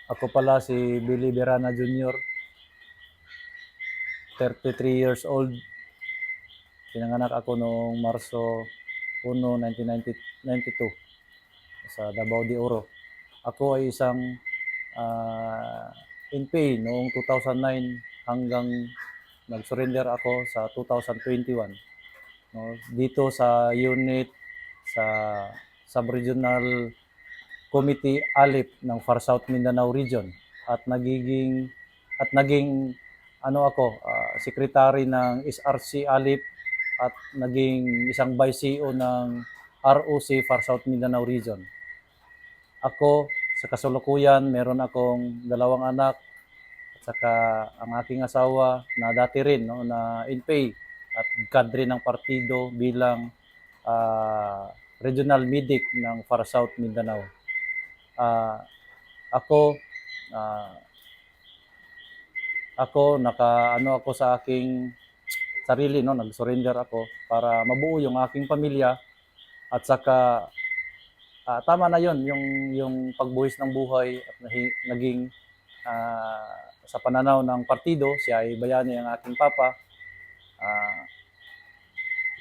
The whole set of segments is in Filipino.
Ako pala si Billy Berana Jr., 33 years old. Pinanganak ako noong Marso 1, 1992 sa Davao de Oro. Ako ay isang NPA noong 2009 hanggang nag-surrender ako sa 2021. No, dito sa unit sa Sub-Regional Committee ALIP ng Far South Mindanao Region at naging ano ako, secretary ng SRC ALIP at naging isang vice CEO ng ROC Far South Mindanao Region. Ako sa kasalukuyan meron akong 2 anak at saka ang aking asawa na dati rin no, na NPA at kadre ng partido bilang regional medic ng Far South Mindanao. Ako uh, ako ako sa aking sarili no, nag-surrender ako para mabuo yung aking pamilya at saka tama na yon yung pagbuhis ng buhay at naging sa pananaw ng partido siya ay bayani ang aking papa.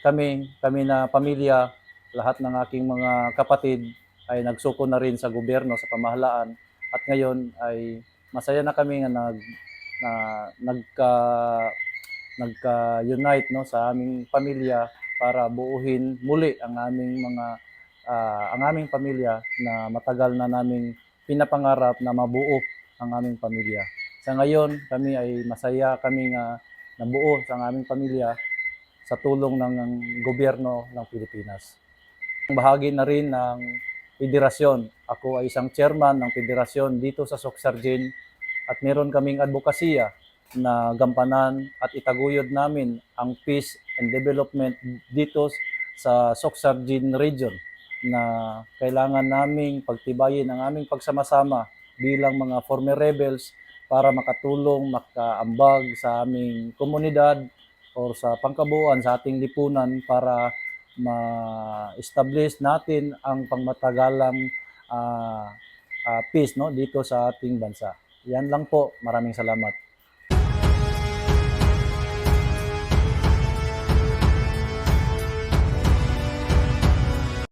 Kami na pamilya, lahat ng aking mga kapatid ay nagsuko na rin sa gobyerno, sa pamahalaan at ngayon ay masaya na kami na nagka nagka-unite no sa aming pamilya para buuhin muli ang aming pamilya na matagal na naming pinapangarap na mabuo ang aming pamilya. Sa ngayon, kami ay masaya kami nga nabuo sa aming pamilya sa tulong ng gobyerno ng Pilipinas. Bahagi na rin ng federasyon. Ako ay isang chairman ng federasyon dito sa Socsargin at meron kaming advokasya na gampanan at itaguyod namin ang peace and development dito sa Socsargin region na kailangan naming pagtibayin ang aming pagsama-sama bilang mga former rebels para makatulong, makaambag sa aming komunidad o sa pangkabuuan sa ating lipunan para ma-establish natin ang pangmatagalang peace no dito sa ating bansa. Yan lang po. Maraming salamat.